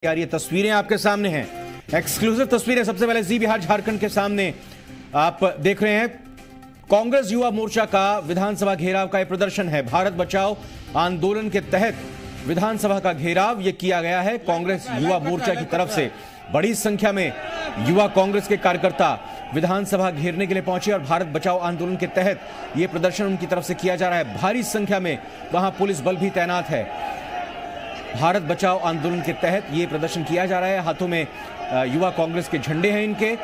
यार ये तस्वीरें आपके सामने हैं, एक्सक्लूसिव तस्वीरें। सबसे पहले जी बिहार झारखंड के सामने आप देख रहे हैं कांग्रेस युवा मोर्चा का विधानसभा घेराव का यह प्रदर्शन है। भारत बचाओ आंदोलन के तहत विधानसभा का घेराव ये किया गया है कांग्रेस युवा मोर्चा की तरफ से। बड़ी संख्या में युवा कांग्रेस के कार्यकर्ता विधानसभा घेरने के लिए पहुंचे और भारत बचाओ आंदोलन के तहत यह प्रदर्शन उनकी तरफ से किया जा रहा है। भारी संख्या में वहां पुलिस बल भी तैनात है। भारत बचाओ आंदोलन के तहत यह प्रदर्शन किया जा रहा है। हाथों में युवा कांग्रेस के झंडे हैं इनके।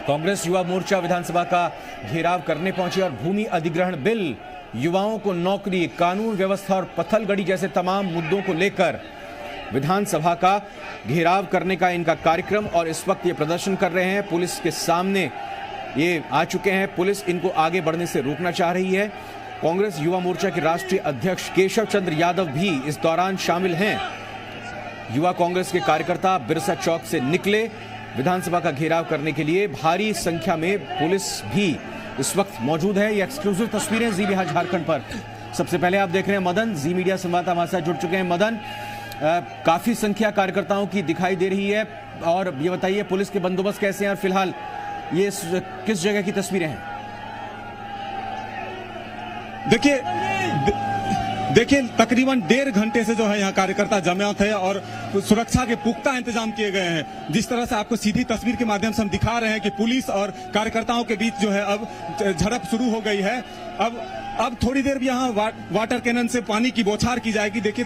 कांग्रेस युवा मोर्चा विधानसभा का घेराव करने पहुंचे और भूमि अधिग्रहण बिल, युवाओं को नौकरी, कानून व्यवस्था और पत्थलगड़ी जैसे तमाम मुद्दों को लेकर विधानसभा का घेराव करने का इनका कार्यक्रम। और इस वक्त ये प्रदर्शन कर रहे हैं, पुलिस के सामने ये आ चुके हैं। पुलिस इनको आगे बढ़ने से रोकना चाह रही है। कांग्रेस युवा मोर्चा के राष्ट्रीय अध्यक्ष केशव चंद्र यादव भी इस दौरान शामिल हैं। युवा कांग्रेस के कार्यकर्ता बिरसा चौक से निकले विधानसभा का घेराव करने के लिए। भारी संख्या में पुलिस भी इस वक्त मौजूद है। ये एक्सक्लूसिव तस्वीरें जी बिहार झारखंड पर। सबसे पहले आप देख रहे हैं मदन, जी मीडिया संवाददाता हमारे साथ जुड़ चुके हैं। मदन, काफी संख्या कार्यकर्ताओं की दिखाई दे रही है और ये बताइए पुलिस के बंदोबस्त कैसे हैं और फिलहाल ये किस जगह की तस्वीरें हैं? देखिए तकरीबन 1.5 घंटे से जो है यहाँ कार्यकर्ता जमा थे और सुरक्षा के पुख्ता इंतजाम किए गए हैं। जिस तरह से आपको सीधी तस्वीर के माध्यम से हम दिखा रहे हैं कि पुलिस और कार्यकर्ताओं के बीच जो है अब झड़प शुरू हो गई है। अब थोड़ी देर भी यहाँ वाटर कैनन से पानी की बौछार की जाएगी। देखिए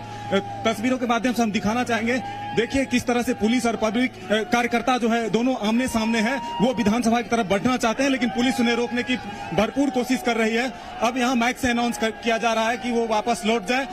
तस्वीरों के माध्यम से हम दिखाना चाहेंगे। देखिए किस तरह से पुलिस और पब्लिक कार्यकर्ता जो है दोनों आमने सामने हैं। वो विधानसभा की तरफ बढ़ना चाहते हैं लेकिन पुलिस उन्हें रोकने की भरपूर कोशिश कर रही है। अब यहाँ माइक से अनाउंस किया जा रहा है कि वो वापस लौट जाए,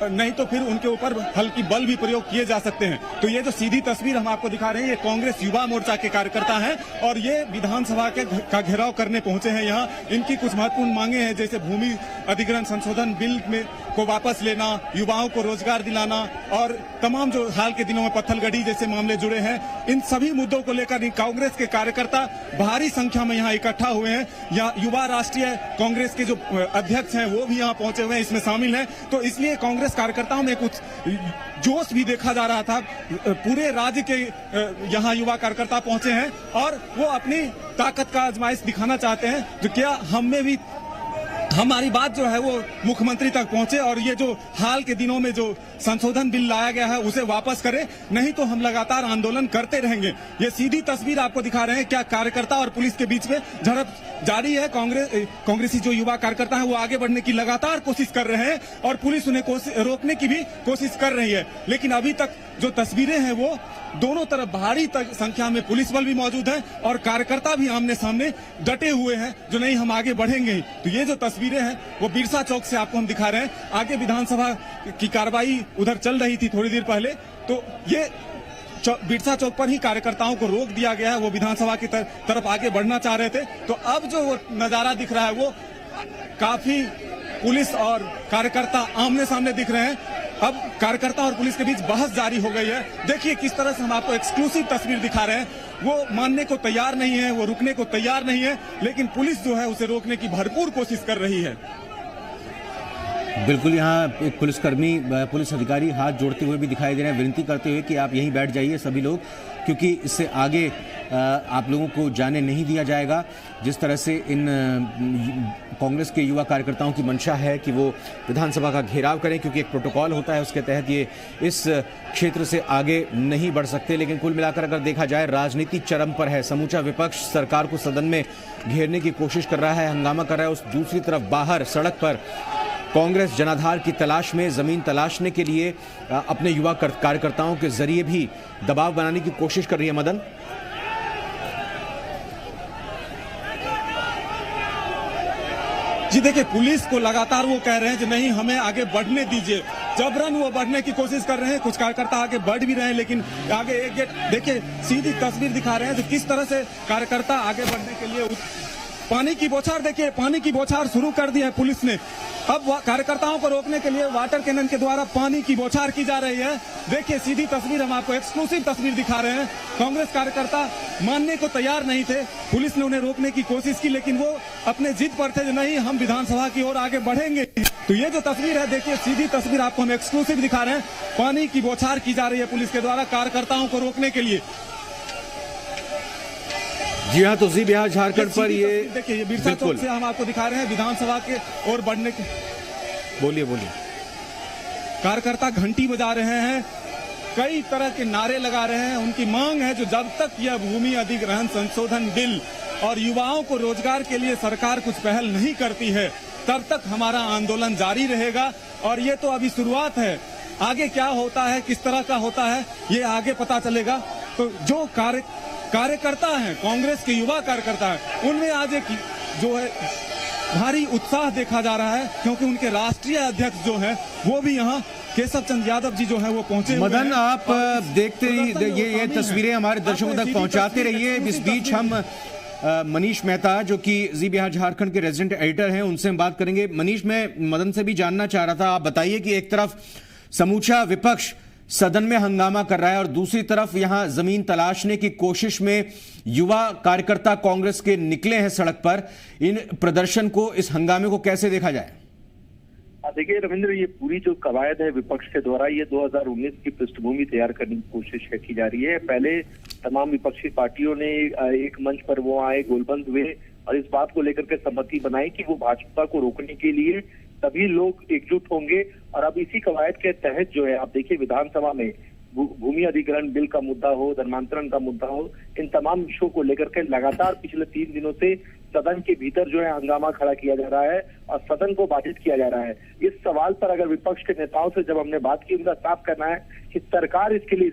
नहीं तो फिर उनके ऊपर हल्की बल भी प्रयोग किए जा सकते हैं। तो ये जो सीधी तस्वीर हम आपको दिखा रहे हैं, ये कांग्रेस युवा मोर्चा के कार्यकर्ता हैं और ये विधानसभा का घेराव करने पहुंचे हैं यहाँ। इनकी कुछ महत्वपूर्ण मांगे हैं, जैसे भूमि अधिग्रहण संशोधन बिल में को वापस लेना, युवाओं को रोजगार दिलाना और तमाम जो हाल के दिनों में पत्थलगड़ी जैसे मामले जुड़े हैं, इन सभी मुद्दों को लेकर कांग्रेस के कार्यकर्ता भारी संख्या में यहाँ इकट्ठा हुए हैं। यहाँ युवा राष्ट्रीय कांग्रेस के जो अध्यक्ष हैं वो भी यहाँ पहुंचे हुए हैं, इसमें शामिल हैं। तो इसलिए कांग्रेस कार्यकर्ताओं में कुछ जोश भी देखा जा रहा था। पूरे राज्य के यहाँ युवा कार्यकर्ता पहुंचे हैं और वो अपनी ताकत का आजमाइश दिखाना चाहते हैं, जो क्या हम में भी हमारी बात जो है वो मुख्यमंत्री तक पहुंचे और ये जो हाल के दिनों में जो संशोधन बिल लाया गया है उसे वापस करें, नहीं तो हम लगातार आंदोलन करते रहेंगे। ये सीधी तस्वीर आपको दिखा रहे हैं। क्या कार्यकर्ता और पुलिस के बीच में झड़प जारी है। कांग्रेसी जो युवा कार्यकर्ता है वो आगे बढ़ने की लगातार कोशिश कर रहे हैं और पुलिस उन्हें रोकने की भी कोशिश कर रही है। लेकिन अभी तक जो तस्वीरें हैं वो दोनों तरफ भारी संख्या में पुलिस बल भी मौजूद है और कार्यकर्ता भी आमने सामने डटे हुए हैं, जो नहीं हम आगे बढ़ेंगे ही। तो ये जो तस्वीरें हैं वो बिरसा चौक से आपको हम दिखा रहे हैं। आगे विधानसभा की कार्रवाई उधर चल रही थी थोड़ी देर पहले, तो ये बिरसा चौक पर ही कार्यकर्ताओं को रोक दिया गया है। वो विधानसभा की तरफ आगे बढ़ना चाह रहे थे। तो अब जो वो नजारा दिख रहा है वो काफी पुलिस और कार्यकर्ता आमने सामने दिख रहे हैं। अब कार्यकर्ता और पुलिस के बीच बहस जारी हो गई है। देखिए किस तरह से हम आपको एक्सक्लूसिव तस्वीर दिखा रहे हैं। वो मानने को तैयार नहीं है, वो रुकने को तैयार नहीं है, लेकिन पुलिस जो है उसे रोकने की भरपूर कोशिश कर रही है। बिल्कुल, यहाँ एक पुलिसकर्मी, पुलिस अधिकारी हाथ जोड़ते हुए भी दिखाई दे रहे हैं, विनती करते हुए कि आप यहीं बैठ जाइए सभी लोग, क्योंकि इससे आगे आप लोगों को जाने नहीं दिया जाएगा। जिस तरह से इन कांग्रेस के युवा कार्यकर्ताओं की मंशा है कि वो विधानसभा का घेराव करें, क्योंकि एक प्रोटोकॉल होता है, उसके तहत ये इस क्षेत्र से आगे नहीं बढ़ सकते। लेकिन कुल मिलाकर अगर देखा जाए राजनीति चरम पर है। समूचा विपक्ष सरकार को सदन में घेरने की कोशिश कर रहा है, हंगामा कर रहा है। उस दूसरी तरफ बाहर सड़क पर कांग्रेस जनाधार की तलाश में, जमीन तलाशने के लिए अपने युवा कार्यकर्ताओं के जरिए भी दबाव बनाने की कोशिश कर रही है। मदन, जी देखिए पुलिस को लगातार वो कह रहे हैं कि नहीं हमें आगे बढ़ने दीजिए, जबरन वो बढ़ने की कोशिश कर रहे हैं। कुछ कार्यकर्ता आगे बढ़ भी रहे हैं लेकिन आगे एक गेट, देखिए सीधी तस्वीर दिखा रहे हैं तो किस तरह से कार्यकर्ता आगे बढ़ने के लिए पानी की बौछार देखिए, पानी की बौछार शुरू कर दी है पुलिस ने। अब कार्यकर्ताओं को रोकने के लिए वाटर कैनन के द्वारा पानी की बौछार की जा रही है। देखिए सीधी तस्वीर हम आपको एक्सक्लूसिव तस्वीर दिखा रहे हैं। कांग्रेस कार्यकर्ता मानने को तैयार नहीं थे, पुलिस ने उन्हें रोकने की कोशिश की, लेकिन वो अपने जिद पर थे, नहीं हम विधानसभा की ओर आगे बढ़ेंगे। तो ये जो तस्वीर है देखिए, सीधी तस्वीर आपको हम एक्सक्लूसिव दिखा रहे हैं। पानी की बौछार की जा रही है पुलिस के द्वारा कार्यकर्ताओं को रोकने के लिए। जी हाँ, तो जी बिहार झारखंड पर ये देखिए, ये बिरसा चौक से हम आपको दिखा रहे हैं विधानसभा के और बढ़ने के। बोलिए बोलिए। कार्यकर्ता घंटी बजा रहे हैं, कई तरह के नारे लगा रहे हैं। उनकी मांग है जो जब तक यह भूमि अधिग्रहण संशोधन बिल और युवाओं को रोजगार के लिए सरकार कुछ पहल नहीं करती है, तब तक हमारा आंदोलन जारी रहेगा। और ये तो अभी शुरुआत है, आगे क्या होता है, किस तरह का होता है, ये आगे पता चलेगा। तो जो कार्यकर्ता हैं, कांग्रेस के युवा कार्यकर्ता हैं, उनमें आज एक जो है भारी उत्साह देखा जा रहा है, क्योंकि उनके राष्ट्रीय अध्यक्ष जो है वो भी यहाँ केशव चंद्र यादव जी जो है वो पहुंचे। मदन, आप देखते ही ये तस्वीरें हमारे दर्शकों तक पहुंचाते रहिए। इस बीच हम मनीष मेहता जो कि जी बिहार झारखंड के रेजिडेंट एडिटर हैं, उनसे हम बात करेंगे। मनीष, मैं मदन से भी जानना चाह रहा था, आप बताइए कि एक तरफ समूचा विपक्ष सदन में हंगामा कर रहा है और दूसरी तरफ यहां जमीन तलाशने की कोशिश में युवा कार्यकर्ता कांग्रेस के निकले हैं सड़क पर। इन प्रदर्शन को, इस हंगामे को कैसे देखा जाए? देखिए रविंद्र, ये पूरी जो कवायद है विपक्ष के द्वारा, ये 2019 की पृष्ठभूमि तैयार करने की कोशिश की जा रही है। पहले तमाम विपक्षी पार्टियों ने एक मंच पर वो आए, गोलबंद हुए और इस बात को लेकर के सहमति बनाई कि वो भाजपा को रोकने के लिए सभी लोग एकजुट होंगे। और अब इसी कवायद के तहत जो है, आप देखिए विधानसभा में भूमि अधिग्रहण बिल का मुद्दा हो, धर्मांतरण का मुद्दा हो, इन तमाम विषयों को लेकर के लगातार पिछले 3 दिनों से सदन के भीतर जो है हंगामा खड़ा किया जा रहा है और सदन को बाधित किया जा रहा है। इस सवाल पर अगर विपक्ष के नेताओं से जब हमने बात की, उनका साफ कहना है कि सरकार इसके लिए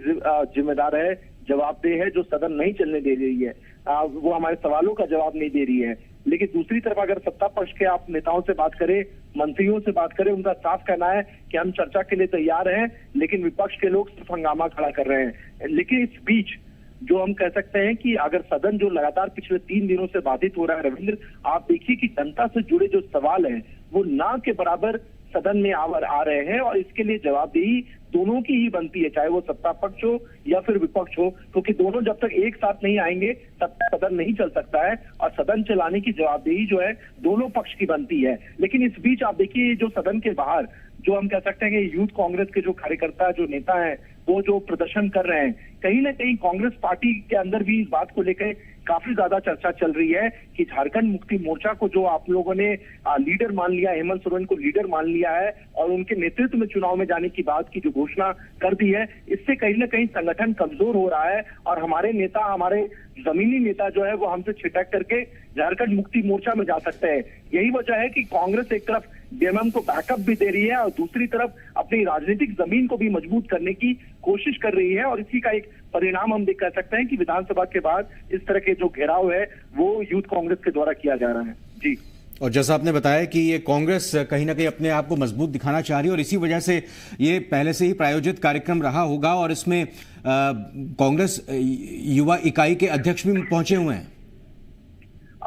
जिम्मेदार है, जवाबदेह है, जो सदन नहीं चलने दे रही है, वो हमारे सवालों का जवाब नहीं दे रही है। लेकिन दूसरी तरफ अगर सत्ता पक्ष के आप नेताओं से बात करें, मंत्रियों से बात करें, उनका साफ कहना है कि हम चर्चा के लिए तैयार हैं, लेकिन विपक्ष के लोग सिर्फ हंगामा खड़ा कर रहे हैं। लेकिन इस बीच जो हम कह सकते हैं कि अगर सदन जो लगातार पिछले 3 दिनों से बाधित हो रहा है रविंद्र, आप देखिए कि जनता से जुड़े जो सवाल हैं वो ना के बराबर सदन में आ रहे हैं और इसके लिए जवाबदेही दोनों की ही बनती है, चाहे वो सत्ता पक्ष हो या फिर विपक्ष हो, क्योंकि दोनों जब तक एक साथ नहीं आएंगे तब तक सदन नहीं चल सकता है और सदन चलाने की जवाबदेही जो है दोनों पक्ष की बनती है। लेकिन इस बीच आप देखिए जो सदन के बाहर जो हम कह सकते हैं कि यूथ कांग्रेस के जो कार्यकर्ता, जो नेता हैं, वो जो प्रदर्शन कर रहे हैं, कहीं ना कहीं कांग्रेस पार्टी के अंदर भी इस बात को लेकर काफी ज्यादा चर्चा चल रही है कि झारखंड मुक्ति मोर्चा को जो आप लोगों ने लीडर मान लिया, हेमंत सोरेन को लीडर मान लिया है और उनके नेतृत्व में चुनाव में जाने की बात की जो घोषणा कर दी है, इससे कहीं ना कहीं संगठन कमजोर हो रहा है और हमारे नेता, हमारे जमीनी नेता जो है वो हमसे छिटक करके झारखंड मुक्ति मोर्चा में जा सकते हैं। यही वजह है कि कांग्रेस एक तरफ जेएमएम को बैकअप भी दे रही है और दूसरी तरफ अपनी राजनीतिक जमीन को भी मजबूत करने की कोशिश कर रही है और इसी का एक परिणाम हम देख कर सकते हैं कि विधानसभा के बाद इस तरह के जो घेराव है वो यूथ कांग्रेस के द्वारा किया जा रहा है। जी, और जैसा आपने बताया कि ये कांग्रेस कहीं ना कहीं अपने आप को मजबूत दिखाना चाह रही है और इसी वजह से ये पहले से ही प्रायोजित कार्यक्रम रहा होगा और इसमें कांग्रेस युवा इकाई के अध्यक्ष भी पहुंचे हुए हैं।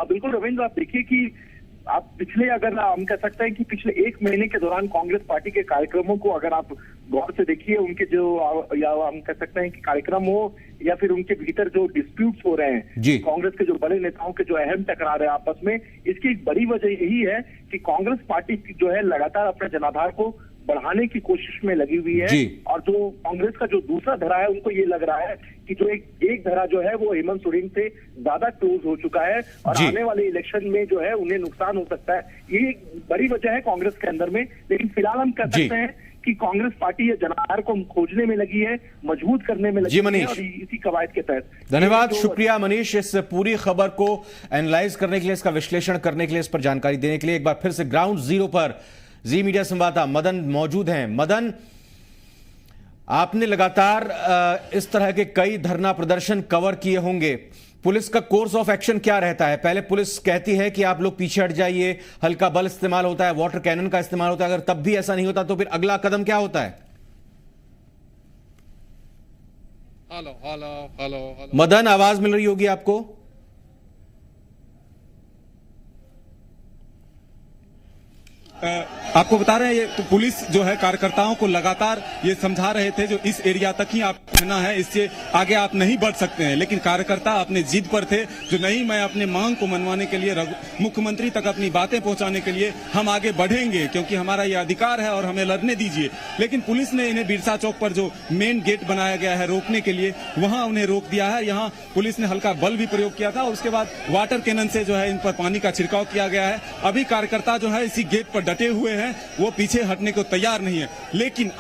बिल्कुल रविंद्र, आप देखिए कि आप पिछले, अगर हम कह सकते हैं कि पिछले 1 महीने के दौरान कांग्रेस पार्टी के कार्यक्रमों को अगर आप गौर से देखिए, उनके जो, या हम कह सकते हैं कि कार्यक्रम हो या फिर उनके भीतर जो डिस्प्यूट्स हो रहे हैं, कांग्रेस के जो बड़े नेताओं के जो अहम टकरार है आपस में, इसकी एक बड़ी वजह यही है कि कांग्रेस पार्टी जो है लगातार अपने जनाधार को बढ़ाने की कोशिश में लगी हुई है और जो कांग्रेस का जो दूसरा धड़ा है, उनको ये लग रहा है कि जो एक धड़ा जो है वो हेमंत सोरेन से ज्यादा क्लोज हो चुका है और आने वाले इलेक्शन में जो है उन्हें नुकसान हो सकता है। ये एक बड़ी वजह है कांग्रेस के अंदर में। लेकिन फिलहाल हम कह सकते हैं कि कांग्रेस पार्टी जनाधार को खोजने में लगी है, मजबूत करने में लगी है और इसी कवायद के तहत। धन्यवाद, शुक्रिया मनीष, इस पूरी खबर को एनालाइज करने के लिए, इसका विश्लेषण करने के लिए, इस पर जानकारी देने के लिए। एक बार फिर से ग्राउंड जीरो पर जी मीडिया संवाददाता मदन मौजूद हैं। मदन, आपने लगातार इस तरह के कई धरना प्रदर्शन कवर किए होंगे, पुलिस का कोर्स ऑफ एक्शन क्या रहता है? पहले पुलिस कहती है कि आप लोग पीछे हट जाइए, हल्का बल इस्तेमाल होता है, वाटर कैनन का इस्तेमाल होता है, अगर तब भी ऐसा नहीं होता तो फिर अगला कदम क्या होता है? हेलो मदन, आवाज मिल रही होगी आपको? आपको बता रहे हैं ये तो पुलिस जो है कार्यकर्ताओं को लगातार ये समझा रहे थे जो इस एरिया तक ही आप रहना है, इससे आगे आप नहीं बढ़ सकते हैं। लेकिन कार्यकर्ता अपने जिद पर थे जो नहीं, मैं अपने मांग को मनवाने के लिए मुख्यमंत्री तक अपनी बातें पहुंचाने के लिए हम आगे बढ़ेंगे, क्योंकि हमारा ये अधिकार है और हमें लड़ने दीजिए। लेकिन पुलिस ने इन्हें बिरसा चौक पर जो मेन गेट बनाया गया है रोकने के लिए, वहां उन्हें रोक दिया है। यहाँ पुलिस ने हल्का बल भी प्रयोग किया था और उसके बाद वाटर कैनन से जो है इन पर पानी का छिड़काव किया गया है। अभी कार्यकर्ता जो है इसी गेट पर डटे हुए हैं, वो पीछे हटने को तैयार नहीं है। लेकिन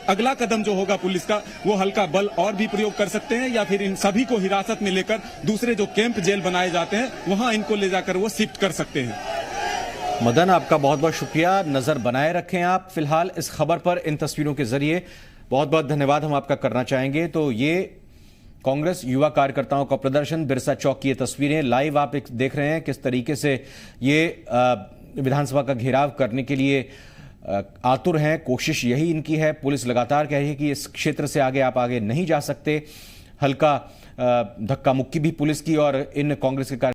अगला कदम जो होगा पुलिस का, वो हल्का बल और भी प्रयोग कर सकते हैं या फिर इन सभी को हिरासत में लेकर दूसरे जो कैंप जेल बनाए जाते हैं वहां इनको ले जाकर वो शिफ्ट कर सकते हैं। मदन, आपका बहुत बहुत शुक्रिया। नजर बनाए रखें आप फिलहाल इस खबर पर इन तस्वीरों के जरिए। बहुत बहुत धन्यवाद हम आपका करना चाहेंगे। तो ये कांग्रेस युवा कार्यकर्ताओं का प्रदर्शन, बिरसा चौक की ये तस्वीरें लाइव आप देख रहे हैं किस तरीके से ये विधानसभा का घेराव करने के लिए आतुर हैं। कोशिश यही इनकी है। पुलिस लगातार कह रही है कि इस क्षेत्र से आगे आप आगे नहीं जा सकते। हल्का धक्का मुक्की भी पुलिस की और इन कांग्रेस के